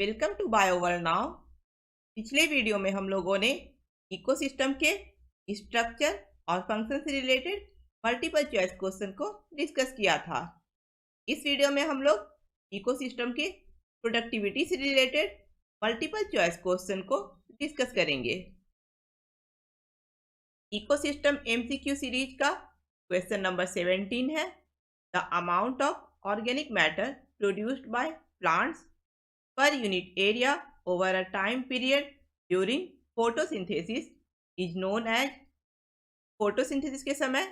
Welcome to Bioworld now. पिछले video में हम लोगों ने इकोसिस्टम के स्ट्रक्चर और फंक्शन से रिलेटेड मल्टीपल चॉइस क्वेश्चन को डिस्कस किया था। इस वीडियो में हम लोग इकोसिस्टम के प्रोडक्टिविटी से रिलेटेड मल्टीपल चॉइस क्वेश्चन को डिस्कस करेंगे। इकोसिस्टम एमसीक्यू सीरीज का क्वेश्चन नंबर 17 है। The amount of organic matter produced by plants per unit area over a time period during photosynthesis is known as। Photosynthesis के समय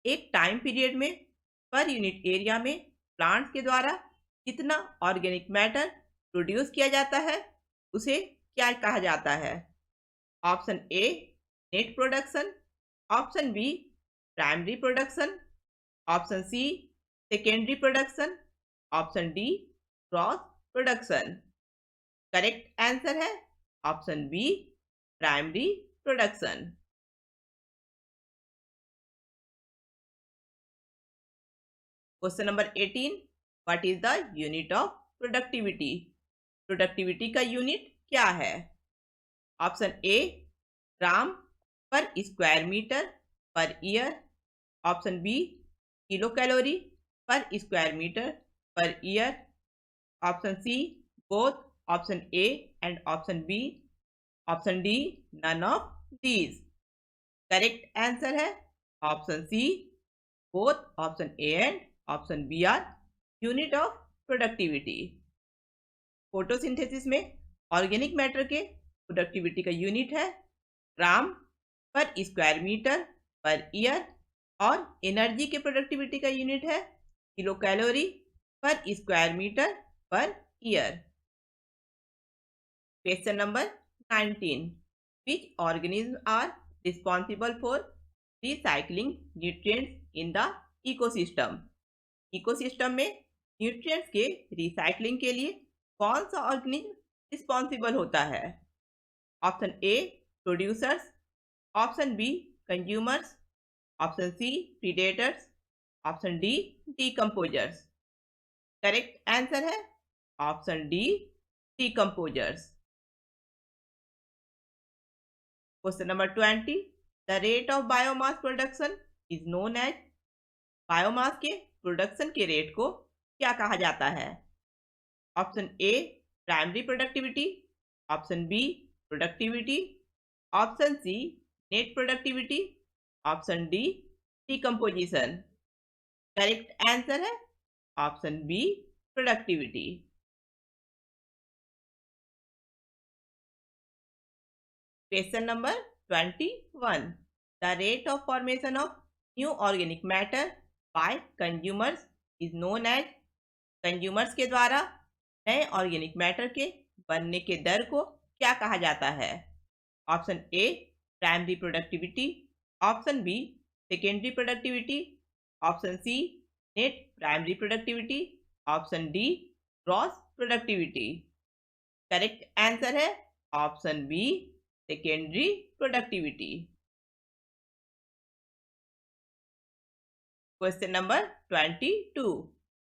एक time period में per unit area में plants के द्वारा कितना ऑर्गेनिक मैटर प्रोड्यूस किया जाता है उसे क्या कहा जाता है। Option A net production, option B primary production, option C secondary production, option D cross production. Correct answer है option B primary production. Question number 18, what is the unit of productivity. Productivity का unit क्या है। Option A gram per square metre per year, option B kilo calorie per square metre per year, option C both option A and option B, option D none of these. Correct answer है option C both option A and option B are unit of productivity. Photosynthesis में organic matter के productivity का unit है gram per square metre per year और energy के productivity का unit है kilo calorie per square metre per year. Question number 19, which organisms are responsible for recycling nutrients in the ecosystem। Ecosystem में nutrients के recycling के लिए कौन सा ऑर्गेनिज्म रिस्पॉन्सिबल होता है। Option A producers, option B consumers, option C predators, option D decomposers. Correct answer है option D decomposers. Question number 20, the rate of biomass production is known as. Biomass के production के rate को क्या कहा जाता है। Option A primary productivity, option B productivity, option C net productivity, option D decomposition. Correct answer है option B productivity. Question number 21, the rate of formation of new organic matter by consumers is known as. Consumers के द्वारा नए organic matter के बनने के दर को क्या कहा जाता है। Option A primary productivity, option B secondary productivity, option C net primary productivity, option D gross productivity. Correct answer है option B secondary productivity. Question number 22,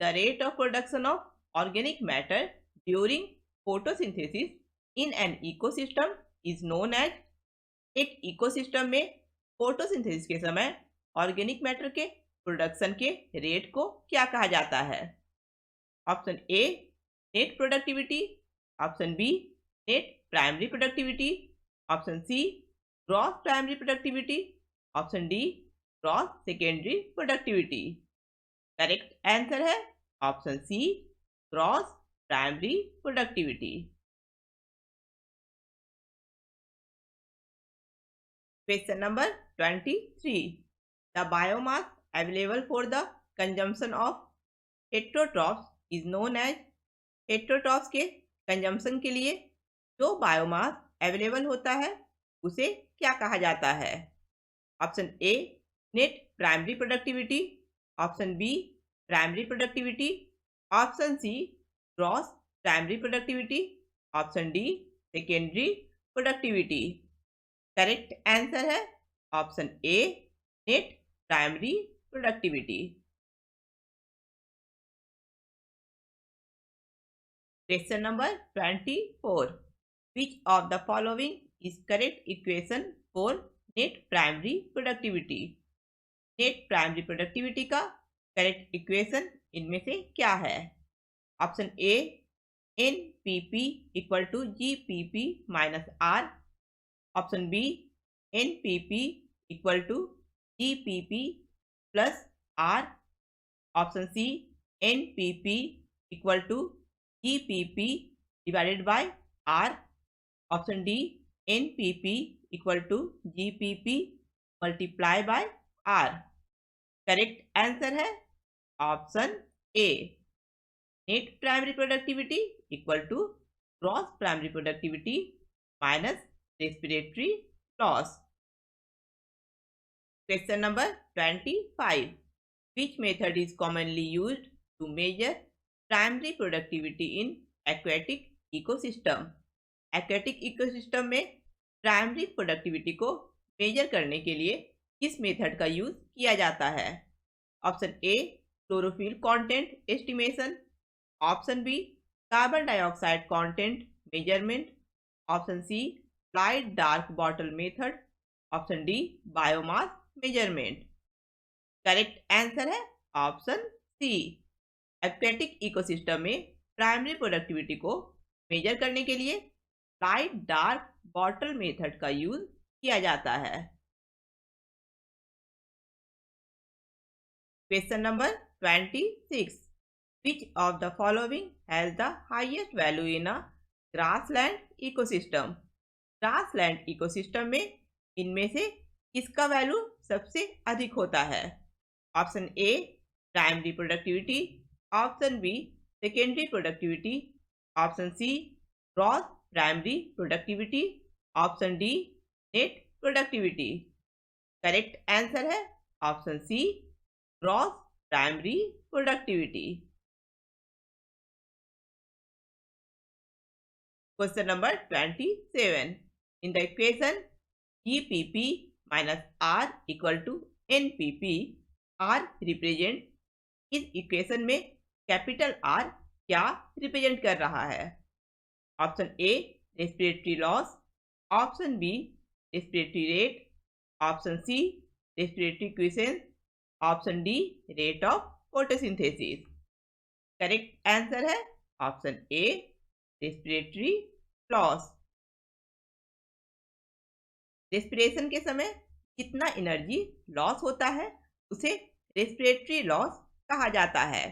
the rate of production of organic matter during photosynthesis in an ecosystem is known as. एक ecosystem में photosynthesis के समय organic matter के production के rate को क्या कहा जाता है। Option A net productivity, option B net primary productivity, option C gross primary productivity, option D gross secondary productivity. Correct answer है option C gross primary productivity. Question number 23, the biomass available for the consumption of heterotrophs is known as. Heterotrophs के consumption के लिए जो biomass available होता है उसे क्या कहा जाता है। Option A net primary productivity, option B primary productivity, option C gross primary productivity, option D secondary productivity. Correct answer है option A net primary productivity. Question number 24. Which of the following is correct equation for net primary productivity? Net primary productivity का correct equation इनमें से क्या है? Option A, NPP equal to GPP minus R. Option B, NPP equal to GPP plus R. Option C, NPP equal to GPP divided by R. Option D, NPP equal to GPP multiply by R. Correct answer है option A. Net primary productivity equal to gross primary productivity minus respiratory loss. Question number 25. Which method is commonly used to measure primary productivity in aquatic ecosystem? Aquatic ecosystem में primary productivity को measure करने के लिए किस method का use किया जाता है? Option A, chlorophyll content estimation. Option B, carbon dioxide content measurement. Option C, light dark bottle method. Option D, biomass measurement. Correct answer है ऑप्शन सी. एक्वेटिक इकोसिस्टम में प्राइमरी प्रोडक्टिविटी को measure करने के लिए light dark bottle method का use किया जाता है. Question number 26. Which of the following has the highest value in a grassland ecosystem? Grassland ecosystem में इनमें से किसका वैल्यू सबसे अधिक होता है? Option A, primary productivity. Option B, secondary productivity. Option C, gross primary productivity. Option D, net productivity. Correct answer है option C, gross primary productivity. Question number 27. In the equation GPP minus R equal to NPP, R represent इस equation में capital R क्या represent कर रहा है? Option A, respiratory loss. Option B, respiratory rate. Option C, respiratory quiescence. Option D, rate of photosynthesis. Correct answer है option A, respiratory loss. Respiration के समय कितना एनर्जी लॉस होता है उसे रेस्पिरेटरी लॉस कहा जाता है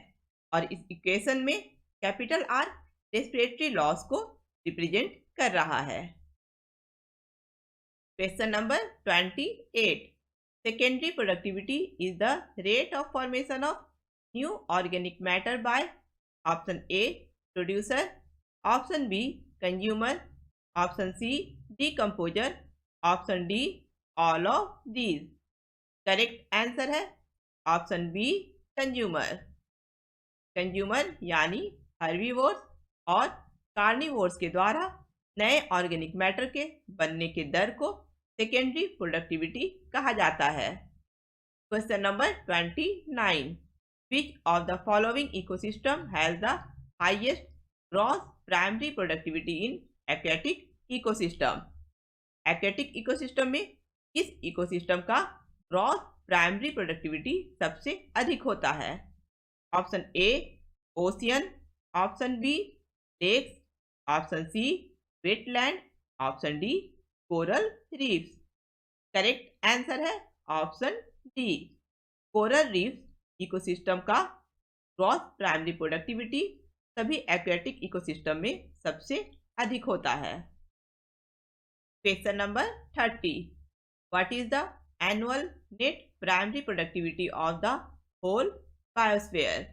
और इस इक्वेशन में कैपिटल आर रेस्पिरेटरी लॉस को रिप्रेजेंट कर रहा है. Question number 28. Secondary productivity is the rate of formation of new organic matter by option A, producer. Option B, consumer. Option C, decomposer. Option D, all of these. Correct answer है option B, consumer. Consumer यानी herbivores और carnivores के द्वारा नए organic matter के बनने के दर को सेकेंडरी प्रोडक्टिविटी कहा जाता है. Question number 29. Which of the following ecosystem has the highest gross primary productivity in aquatic ecosystem? Aquatic ecosystem में किस इकोसिस्टम का ग्रॉस प्राइमरी प्रोडक्टिविटी सबसे अधिक होता है? Option A, ocean. Option B, lakes. Option C, wetland. Option D, coral reefs. Correct answer है option D, coral reefs ecosystem का ग्रॉस प्राइमरी प्रोडक्टिविटी सभी एक्वेटिक इकोसिस्टम में सबसे अधिक होता है. Question number 30. What is the annual net primary productivity of the whole biosphere?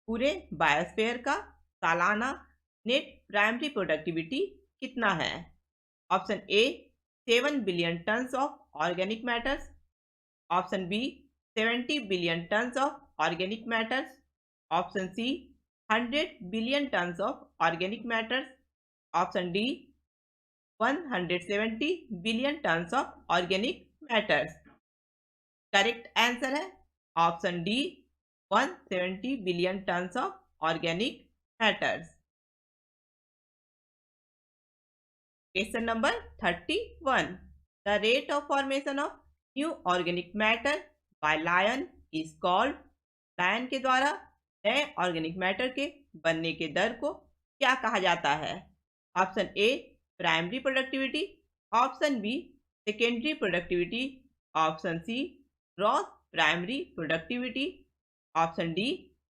पूरे biosphere का सालाना नेट प्राइमरी प्रोडक्टिविटी कितना है? Option A, 7 billion tons of organic matters. Option B, 70 billion tons of organic matters. Option C, 100 billion tons of organic matters. Option D, 170 billion tons of organic matters. Correct answer है option D, 170 billion tons of organic matters. Question number 31. The rate of formation of new organic matter by lion is called. Lion के द्वारा नए organic matter के बनने के दर को क्या कहा जाता है? Option A primary productivity, option B secondary productivity, option C gross primary productivity, option D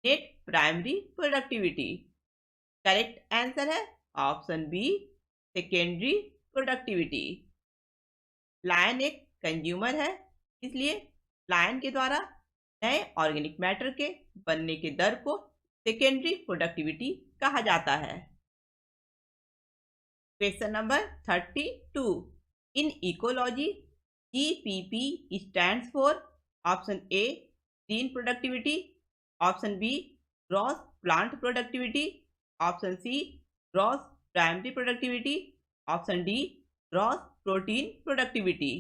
net primary productivity. Correct answer है option B secondary productivity. Lion एक कंज्यूमर है, इसलिए लायन के द्वारा नए ऑर्गेनिक मैटर के बनने के दर को सेकेंडरी प्रोडक्टिविटी कहा जाता है। Question number 32. In ecology GPP stands for option A green productivity, option B gross plant productivity, option C gross primary productivity, option D gross protein productivity.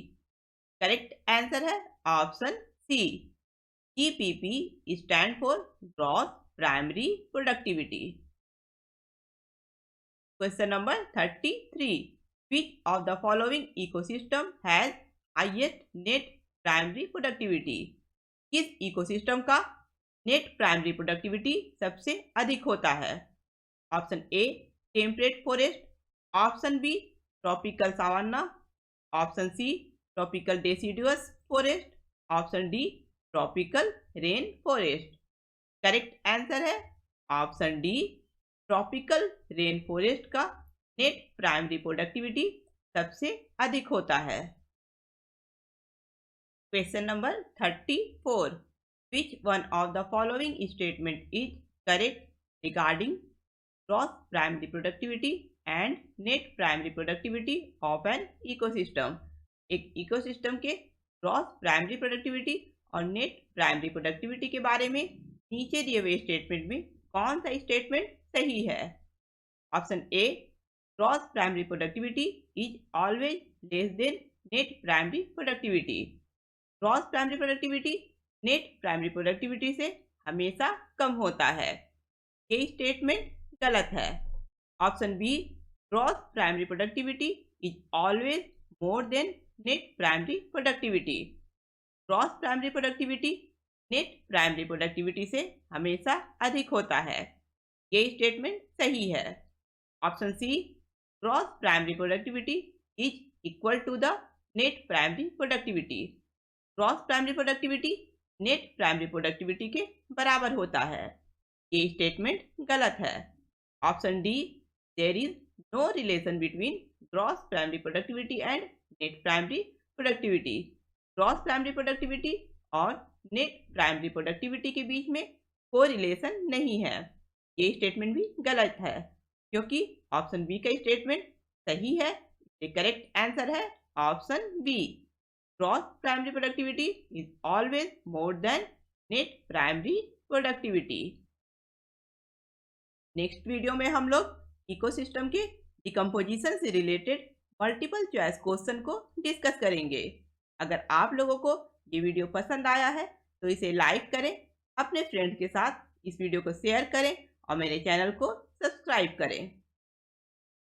Correct answer है option C GPP stand for gross primary productivity. Question number 33. Which of the following ecosystem has highest net primary productivity? किस इकोसिस्टम का net primary productivity सबसे अधिक होता है? Option A temperate forest, option B tropical savanna, option C tropical deciduous forest, option D tropical rain forest. Correct answer है option D tropical rain forest का net primary productivity सबसे अधिक होता है। Question number 34. Which one of the following statement is correct regarding gross primary productivity and net primary productivity of an ecosystem? एक ecosystem के gross primary productivity और net primary productivity के बारे में नीचे दिए हुए स्टेटमेंट में कौन सा स्टेटमेंट सही है? Option A gross primary productivity is always less than net primary productivity. Gross primary productivity net primary productivity से हमेशा कम होता है। ये स्टेटमेंट गलत है। Option B gross primary productivity is always more than net primary productivity. Gross primary productivity net primary productivity से हमेशा अधिक होता है। ये स्टेटमेंट सही है। Option C gross primary productivity is equal to the net primary productivity. Gross primary productivity net primary productivity के बराबर होता है। ये स्टेटमेंट गलत है। Option D there is no relation between gross primary productivity and net primary productivity. Gross primary productivity और net primary productivity के बीच में कोई रिलेशन नहीं है। ये स्टेटमेंट भी गलत है क्योंकि ऑप्शन बी का स्टेटमेंट सही है। इसलिए करेक्ट आंसर है option B gross primary productivity is always more than net primary productivity. Next video में हम लोग इकोसिस्टम के डिकम्पोजिशन से रिलेटेड मल्टीपल चॉइस क्वेश्चन को डिस्कस करेंगे। अगर आप लोगों को ये वीडियो पसंद आया है तो इसे लाइक करें, अपने फ्रेंड्स के साथ इस वीडियो को शेयर करें और मेरे चैनल को सब्सक्राइब करें।